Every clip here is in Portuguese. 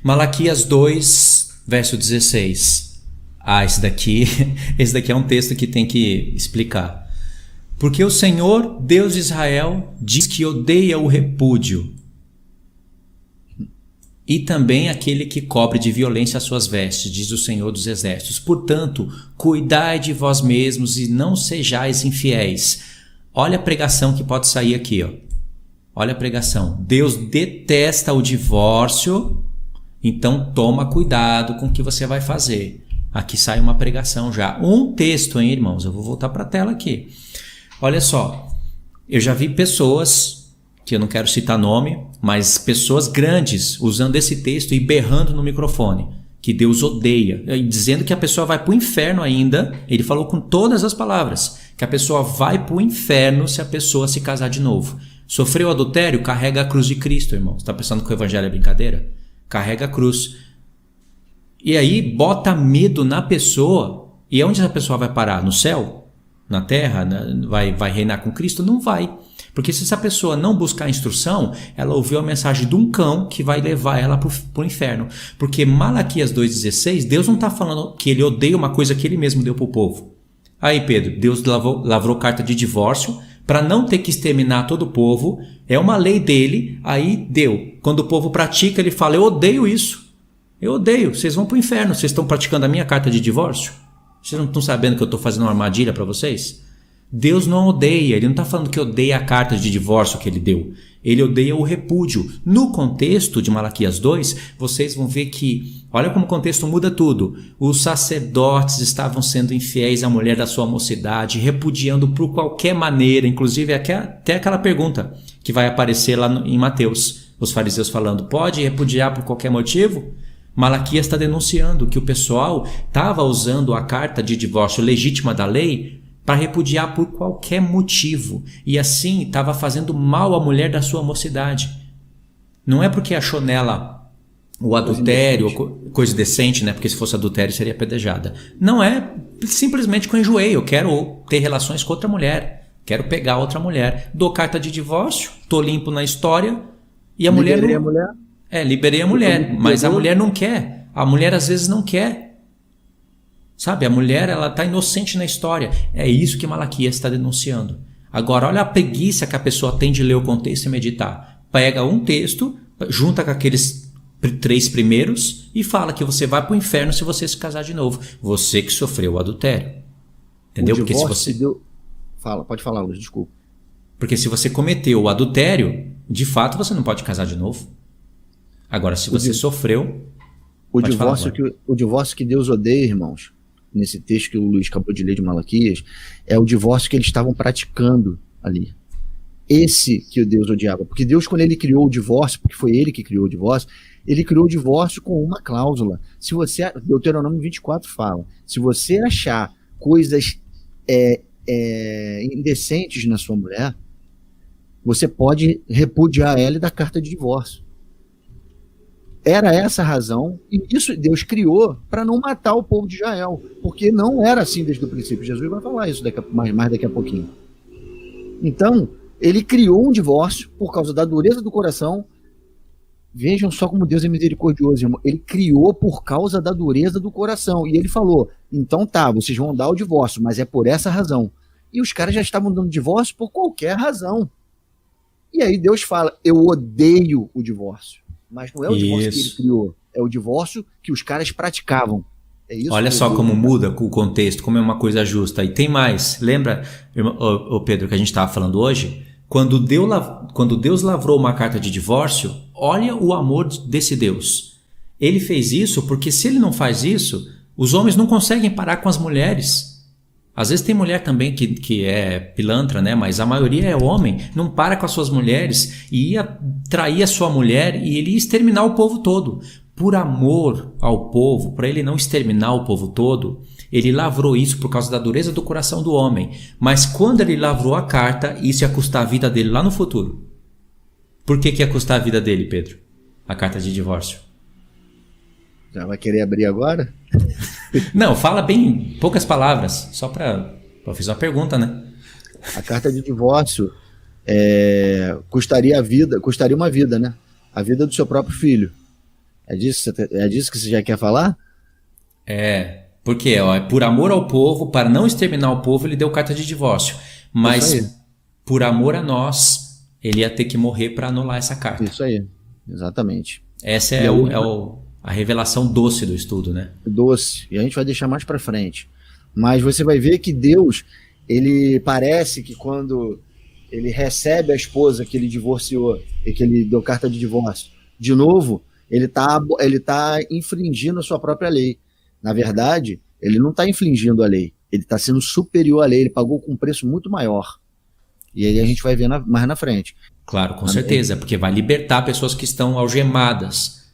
Malaquias 2, verso 16. Esse daqui é um texto que tem que explicar. Porque o Senhor, Deus de Israel, diz que odeia o repúdio e também aquele que cobre de violência as suas vestes, diz o Senhor dos Exércitos. Portanto, cuidai de vós mesmos e não sejais infiéis. Olha a pregação que pode sair aqui, ó. Olha a pregação. Deus detesta o divórcio, então toma cuidado com o que você vai fazer. Aqui sai uma pregação já. Um texto, hein, irmãos? Eu vou voltar para a tela aqui. Olha só, eu já vi pessoas, que eu não quero citar nome, mas pessoas grandes usando esse texto e berrando no microfone, que Deus odeia, dizendo que a pessoa vai para o inferno ainda. Ele falou com todas as palavras, que a pessoa vai para o inferno se a pessoa se casar de novo. Sofreu adultério? Carrega a cruz de Cristo, irmão. Você está pensando que o evangelho é brincadeira? Carrega a cruz. E aí bota medo na pessoa. E onde a pessoa vai parar? No céu? Na terra? Vai reinar com Cristo? Não vai. Porque se essa pessoa não buscar instrução, ela ouviu a mensagem de um cão que vai levar ela para o inferno. Porque Malaquias 2,16, Deus não está falando que ele odeia uma coisa que ele mesmo deu para o povo. Aí, Pedro, Deus lavrou carta de divórcio para não ter que exterminar todo o povo. É uma lei dele, aí deu. Quando o povo pratica, ele fala, eu odeio isso. Eu odeio, vocês vão para o inferno, vocês estão praticando a minha carta de divórcio? Vocês não estão sabendo que eu estou fazendo uma armadilha para vocês? Deus não odeia, ele não está falando que odeia a carta de divórcio que ele deu. Ele odeia o repúdio. No contexto de Malaquias 2, vocês vão ver que, olha como o contexto muda tudo. Os sacerdotes estavam sendo infiéis à mulher da sua mocidade, repudiando por qualquer maneira, inclusive até aquela pergunta que vai aparecer lá em Mateus. Os fariseus falando, pode repudiar por qualquer motivo? Malaquias está denunciando que o pessoal estava usando a carta de divórcio legítima da lei para repudiar por qualquer motivo, e assim estava fazendo mal à mulher da sua mocidade. Não é porque achou nela o adultério, coisa decente, né? Porque se fosse adultério seria apedrejada. Não é simplesmente que eu enjoei, eu quero ter relações com outra mulher, quero pegar outra mulher. Dou carta de divórcio, tô limpo na história, e a mulher não... liberei a mulher, mas a mulher não quer. A mulher às vezes não quer. Sabe, a mulher ela está inocente na história. É isso que Malaquias está denunciando. Agora, olha a preguiça que a pessoa tem de ler o contexto e meditar. Pega um texto, junta com aqueles 3 primeiros e fala que você vai para o inferno se você se casar de novo. Você que sofreu o adultério. Entendeu? Porque se você... Pode falar, Luiz, desculpa. Porque se você cometeu o adultério, de fato você não pode casar de novo. Agora, se você sofreu... O divórcio que Deus odeia, irmãos, nesse texto que o Luiz acabou de ler de Malaquias, é o divórcio que eles estavam praticando ali. Esse que o Deus odiava. Porque Deus, quando ele criou o divórcio, porque foi ele que criou o divórcio, ele criou o divórcio com uma cláusula. Se você, Deuteronômio 24 fala, se você achar coisas indecentes na sua mulher, você pode repudiar ela e dar carta de divórcio. Era essa a razão, e isso Deus criou para não matar o povo de Israel, porque não era assim desde o princípio. Jesus vai falar isso mais daqui a pouquinho. Então, ele criou um divórcio por causa da dureza do coração. Vejam só como Deus é misericordioso, irmão. Ele criou por causa da dureza do coração, e ele falou, então tá, vocês vão dar o divórcio, mas é por essa razão. E os caras já estavam dando divórcio por qualquer razão. E aí Deus fala, eu odeio o divórcio. Mas não é o divórcio que ele criou, é o divórcio que os caras praticavam. É isso. Olha só como muda o contexto, como é uma coisa justa. E tem mais, lembra, Pedro, que a gente estava falando hoje? Quando Deus lavrou uma carta de divórcio, olha o amor desse Deus. Ele fez isso porque se ele não faz isso, os homens não conseguem parar com as mulheres. Às vezes tem mulher também que é pilantra, né? Mas a maioria é homem, não para com as suas mulheres e ia trair a sua mulher e ele ia exterminar o povo todo. Por amor ao povo, para ele não exterminar o povo todo, ele lavrou isso por causa da dureza do coração do homem. Mas quando ele lavrou a carta, isso ia custar a vida dele lá no futuro. Por que ia custar a vida dele, Pedro? A carta de divórcio. Já vai querer abrir agora? Não, fala bem poucas palavras, só para fazer uma pergunta, né? A carta de divórcio custaria uma vida, né? A vida do seu próprio filho. É disso que você já quer falar? Porque é por amor ao povo, para não exterminar o povo, ele deu carta de divórcio. Mas por amor a nós, ele ia ter que morrer para anular essa carta. Isso aí, exatamente. Essa é a revelação doce do estudo, né? Doce. E a gente vai deixar mais para frente. Mas você vai ver que Deus, ele parece que quando ele recebe a esposa que ele divorciou e que ele deu carta de divórcio, de novo, ele tá infringindo a sua própria lei. Na verdade, ele não está infringindo a lei, ele está sendo superior à lei, ele pagou com um preço muito maior. E aí a gente vai ver mais na frente. Claro, com certeza, porque vai libertar pessoas que estão algemadas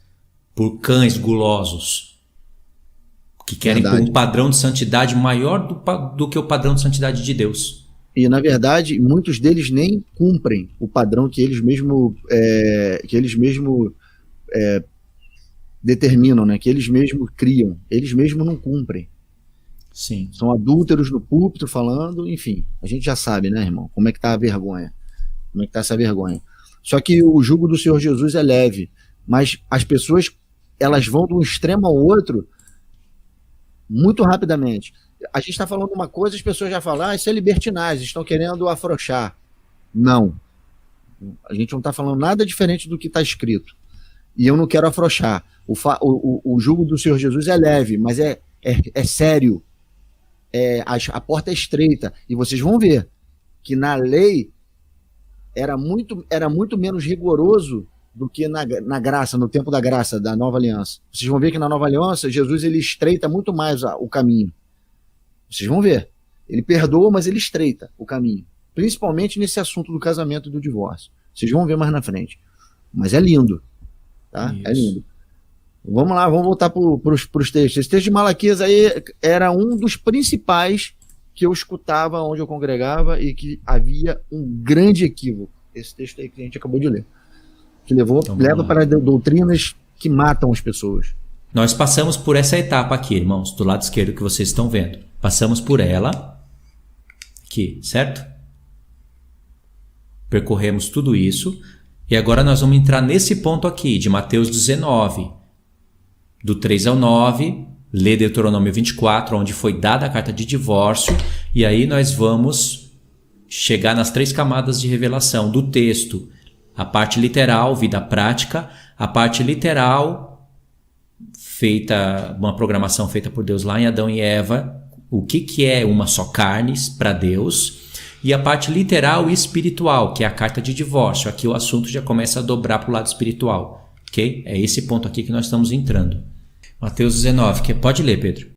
por cães gulosos, que querem um padrão de santidade maior do que o padrão de santidade de Deus. E, na verdade, muitos deles nem cumprem o padrão que eles mesmos determinam, né? Que eles mesmos criam. Eles mesmos não cumprem. Sim. São adúlteros no púlpito falando, enfim. A gente já sabe, né, irmão? Como é que tá a vergonha. Como é que tá essa vergonha. Só que o jugo do Senhor Jesus é leve. Mas as pessoas, elas vão de um extremo ao outro muito rapidamente. A gente está falando uma coisa, as pessoas já falam, isso é libertinagem, estão querendo afrouxar. Não. A gente não está falando nada diferente do que está escrito. E eu não quero afrouxar. O jugo do Senhor Jesus é leve, mas é sério. A porta é estreita. E vocês vão ver que na lei era muito menos rigoroso do que na graça, no tempo da graça, da nova aliança. Vocês vão ver que na nova aliança, Jesus ele estreita muito mais o caminho. Vocês vão ver. Ele perdoa, mas ele estreita o caminho. Principalmente nesse assunto do casamento e do divórcio. Vocês vão ver mais na frente. Mas é lindo. Tá? É lindo. Vamos lá, vamos voltar para os textos. Esse texto de Malaquias aí era um dos principais que eu escutava onde eu congregava e que havia um grande equívoco. Esse texto aí que a gente acabou de ler. Que leva para doutrinas que matam as pessoas. Nós passamos por essa etapa aqui, irmãos, do lado esquerdo que vocês estão vendo. Passamos por ela, aqui, certo? Percorremos tudo isso. E agora nós vamos entrar nesse ponto aqui, de Mateus 19, do 3 ao 9, lê Deuteronômio 24, onde foi dada a carta de divórcio. E aí nós vamos chegar nas 3 camadas de revelação do texto. A parte literal, vida prática, a parte literal, uma programação feita por Deus lá em Adão e Eva, o que é uma só carne para Deus, e a parte literal e espiritual, que é a carta de divórcio. Aqui o assunto já começa a dobrar para o lado espiritual, ok? É esse ponto aqui que nós estamos entrando. Mateus 19, pode ler, Pedro.